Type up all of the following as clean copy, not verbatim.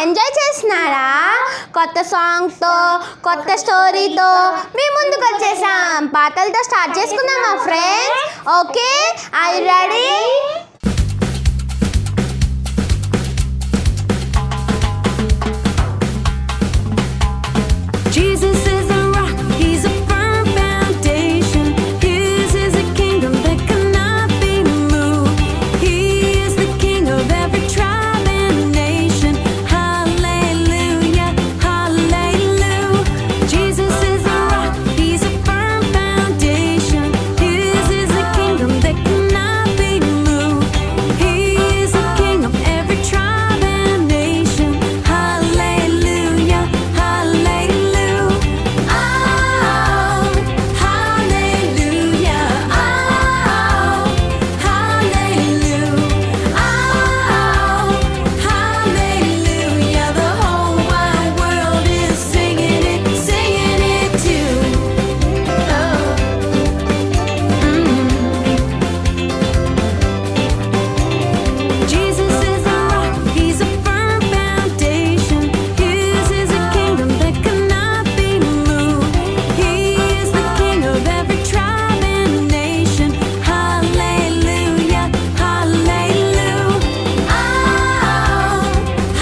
Enjoy చేస్తున్నారా? కొత్త సాంగ్తో కొత్త స్టోరీతో మీ ముందుకు వచ్చేసాం. పాటలతో స్టార్ట్ చేసుకుందామా friends? Okay, are you ready? Jesus is a rock, he's a firm foundation. His is a kingdom that cannot be moved. He is the king of every tribe and nation. Hallelujah, hallelujah. Jesus is a rock, he's a firm foundation. His is a kingdom that cannot be moved. He is the king of every tribe and nation. Hallelujah, hallelujah. Jesus is a rock, he's a firm foundation. His is a kingdom that cannot be moved. He is the king of every tribe and nation. Hallelujah, hallelujah.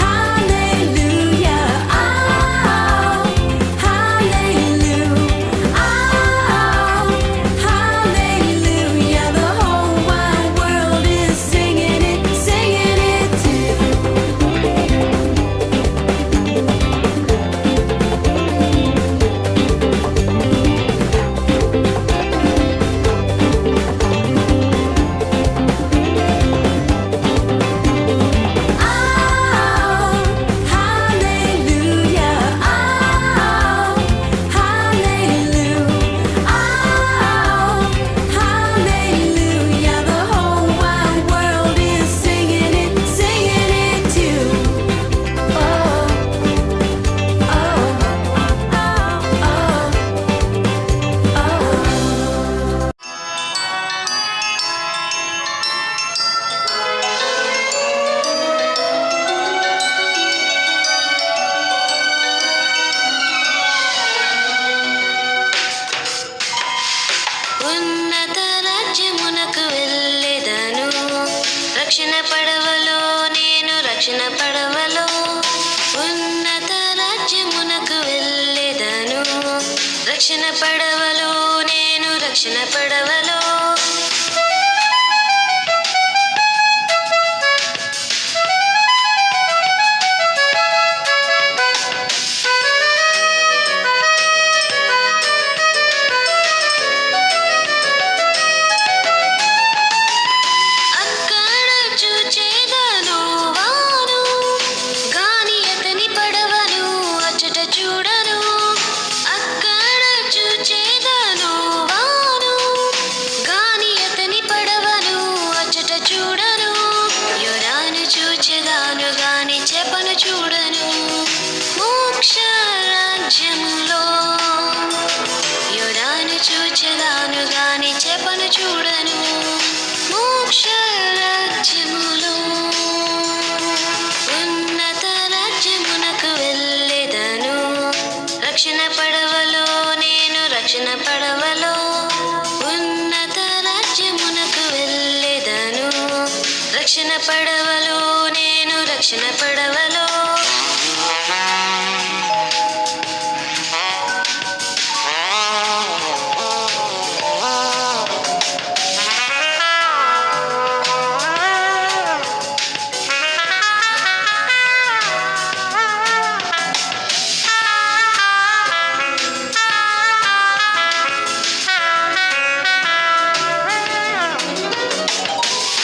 Hallelujah, hallelujah. The whole wide world is singing it too. Hallelujah, the whole wide world is singing it too. ఉన్నత రాజ్యమునకు వెళ్ళెదను, రక్షణ పడవలో నేను రక్షణ పడవలో. ఉన్నత రాజ్యమునకు వెళ్ళెదను, రక్షణ పడవలో నేను రక్షణ పడవలో. అక్కడ చూచేదను వాను, గాని అతని పడవను అచ్చట చూడను. అక్కడ చూచేదను వాను, గాని అతని పడవను అచ్చట చూడను. యోనాను చూచెదాను గాని చేపను చూడను. మోక్ష రాజ్యములో యోనాను చూచెదాను గాని చేపను చూడను. మోక్ష రాజ్యములో ఉన్నత రాజ్యమునకు వెళ్ళెదను, రక్షణ పడవలో నేను రక్షణ పడవలో. ఉన్నత రాజ్యమునకు వెళ్ళెదను, రక్షణ పడవలో నేను రక్షణ పడవలో.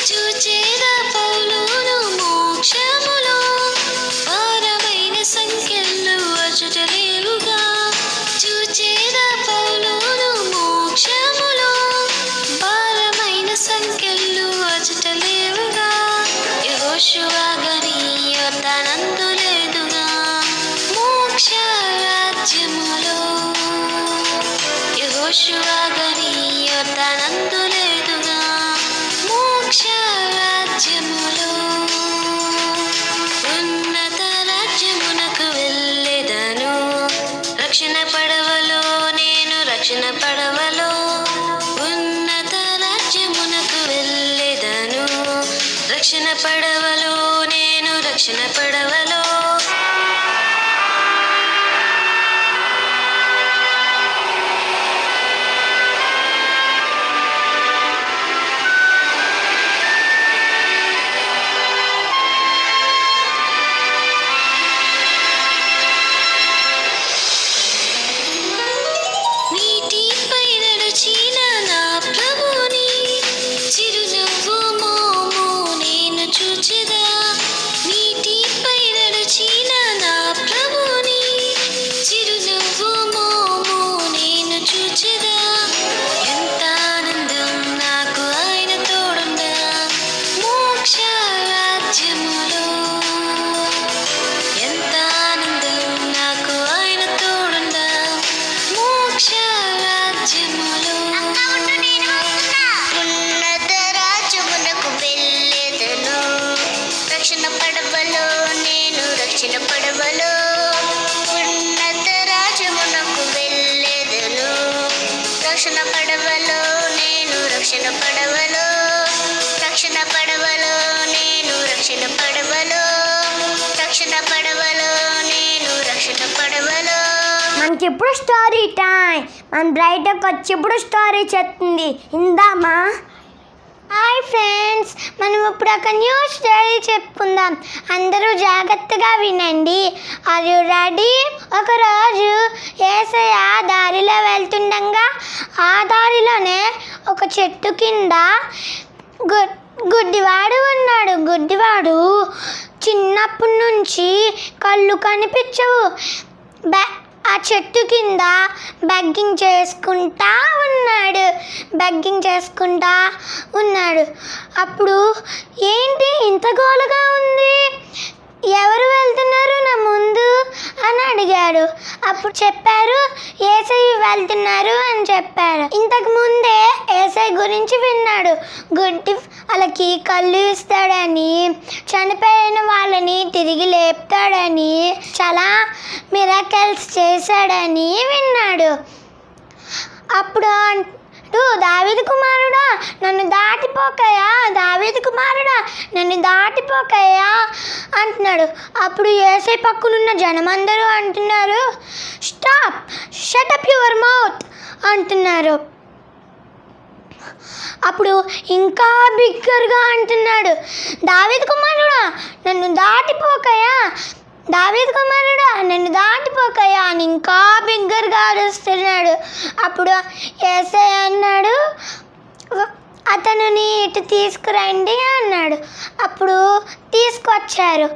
చూచేద పౌలును మోక్షములో, భారమైన సంఖ్యలు అచుట లేవుగా. చూచేద పౌలును మోక్షములో, భారమైన సంఖ్యలు అచుట లేవుగా. యెహోషువ గని యోర్దానందు లేదుగా. మోక్ష రాజ్యములో యెహోషువ గని యోర్దానందు లేదుగా. మోక్ష రాజ్యములో ఉన్నత రాజ్య పడవలో నేను రక్షణ పడవలో నీటిపై నడిచిన నా ప్రభుని చిరునవ్వు మోము నేను చూచెదా నీటిపై నడిచిన నా ప్రభుని చిరునవ్వు మోము నేను చూచెదా ఎంత ఆనందం నాకు ఆయన తోడుండా మోక్ష రాజ్యములో ఎంత ఆనందం నాకు ఆయన తోడుండా మోక్ష రాజ్యములో ఉన్నత రాజ్యమునకు వెళ్ళెదను రక్షణ పడవలో నేను రక్షణ పడవలో ఉన్నత రాజ్యమునకు వెళ్ళెదను రక్షణ పడవలో నేను రక్షణ పడవలో రక్షణ పడవలో నేను రక్షణ పడవలో రక్షణ పడవలో నేను రక్షణ పడవలో. మనకి ఇప్పుడు స్టోరీ టైం. మన బ్రైట్కి వచ్చి ఇప్పుడు స్టోరీ చెప్తుంది, ఇందామా? హాయ్ ఫ్రెండ్స్, మనం ఇప్పుడు ఒక న్యూ స్టోరీ చెప్పుకుందాం. అందరూ జాగ్రత్తగా వినండి. Are you ready? ఒకరోజు యేసయ్య దారిలో వెళ్తుండగా ఆ దారిలోనే ఒక చెట్టు కింద గుడ్డివాడు ఉన్నాడు. గుడ్డివాడు చిన్నప్పటి నుంచి కళ్ళు కనిపించవు. ఆ చెట్టు కింద బెగ్గింగ్ చేసుకుంటా ఉన్నాడు. అప్పుడు ఏంటి ఇంత గోలగా ఉంది, ఎవరు వెళ్తున్నారు నా ముందు అని అడిగాడు. అప్పుడు చెప్పారు యేసయ్య వెళ్తున్నారు అని చెప్పారు. ఇంతకు ముందే యేసయ్య గురించి విన్నాడు. గుడ్డి వాళ్ళకి కళ్ళు ఇస్తాడని, చనిపోయిన వాళ్ళని తిరిగి లేపుతాడని, చాలా మిరాకిల్స్ చేశాడని విన్నాడు. అప్పుడు దావీదు కుమారుడా నన్ను దాటిపోకయా, దావీదు కుమారుడా నన్ను దాటిపోకయా అంటున్నాడు. అప్పుడు యేసయ్య పక్కనున్న జనమందరూ అంటున్నారు, stop, shut up your mouth అంటున్నారు. అప్పుడు ఇంకా బిగ్గరగా అంటున్నాడు, దావీదు కుమారుడా నన్ను దాటిపోకయా, దావీదు కుమారుడా నన్ను దాటిపోకయా అని ఇంకా బిగ్గరగా అరుస్తున్నాడు. అప్పుడు యేసయ్య అన్నాడు, అతనుని ఇటు తీసుకురండి అన్నాడు. అప్పుడు తీసుకొచ్చారు.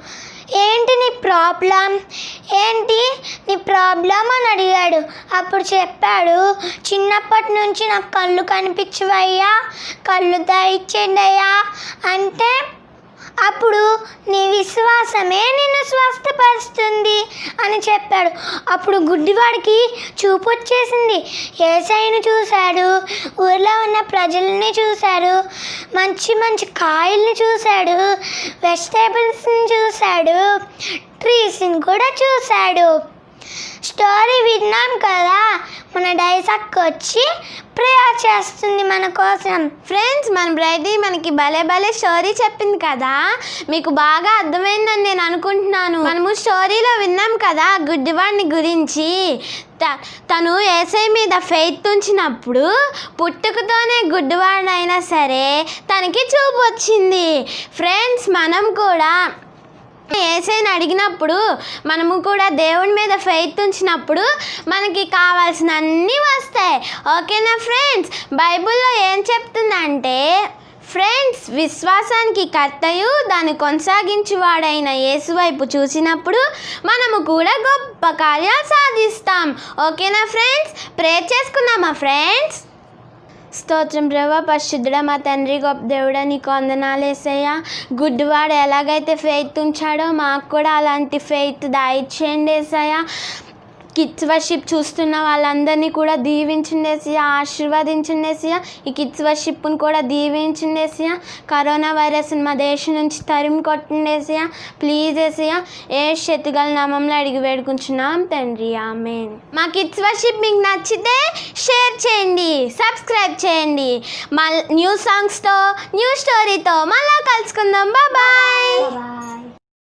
ఏంటి నీ ప్రాబ్లం, ఏంటి నీ ప్రాబ్లం అని అడిగాడు. అప్పుడు చెప్పాడు, చిన్నప్పటి నుంచి నాకు కళ్ళు కనిపించవయ్యా, కళ్ళు దయచేయండి అయ్యా అంటే అప్పుడు నీ విశ్వాసమే నిన్ను స్వస్థపరుస్తుంది అని చెప్పాడు. అప్పుడు గుడ్డివాడికి చూపు వచ్చేసింది. యేసయ్యను చూశాడు, ఊర్లో ఉన్న ప్రజల్ని చూశాడు, మంచి మంచి కాయల్ని చూశాడు, వెజిటేబుల్స్ని చూశాడు, ట్రీస్ని కూడా చూశాడు. స్టోరీ విన్నాం కదా, మన డైసాక్ వచ్చి ప్రేయర్ చేస్తుంది మన కోసం. ఫ్రెండ్స్, మన బ్రైడీ మనకి భలే స్టోరీ చెప్పింది కదా, మీకు బాగా అర్థమైందని నేను అనుకుంటున్నాను. మనము స్టోరీలో విన్నాం కదా గుడ్డివాడిని గురించి. తను యేసయ్య మీద ఫెయిత్ ఉంచినప్పుడు పుట్టుకతోనే గుడ్డివాడినైనా సరే తనకి చూపు వచ్చింది. ఫ్రెండ్స్, మనం కూడా యేసయ్యని అడిగినప్పుడు, మనము కూడా దేవుని మీద ఫెయిత్ ఉంచినప్పుడు మనకి కావాల్సిన అన్నీ వస్తాయి. ఓకేనా ఫ్రెండ్స్? బైబిల్లో ఏం చెప్తుందంటే, ఫ్రెండ్స్, విశ్వాసానికి కర్తయు దాన్ని కొనసాగించువాడైన యేసు వైపు చూసినప్పుడు మనము కూడా గొప్ప కార్యాలు సాధిస్తాం. ఓకేనా ఫ్రెండ్స్? ప్రే చేసుకుందామా ఫ్రెండ్స్? స్తోత్రం ప్రభా, పరిశుద్ధుడా, మా తండ్రి గొప్ప దేవుడా, నీకు వందనాలు యేసయ్యా. గుడ్డివాడు ఎలాగైతే ఫెయిత్ ఉంచాడో మాకు కూడా అలాంటి ఫెయిత్ దయచేయండి యేసయ్యా. కిడ్స్ వర్షిప్ చూస్తున్న వాళ్ళందరినీ కూడా దీవించిండేసియా, ఆశీర్వదించిండేసియా. ఈ కిడ్స్ వర్షిప్ను కూడా దీవించిండేసియా. కరోనా వైరస్ని మా దేశం నుంచి తరిమి కొట్టిండేసియా. ప్లీజ్ ఏసియా, ఏ శక్తిగల నామంలో అడిగి వేడుకుంటున్నాం తండ్రి, ఆమేన్. మా కిడ్స్ వర్షిప్ మీకు నచ్చితే షేర్ చేయండి, సబ్స్క్రైబ్ చేయండి. న్యూ సాంగ్స్తో న్యూ స్టోరీతో మళ్ళా కలుసుకుందాం. బాయ్.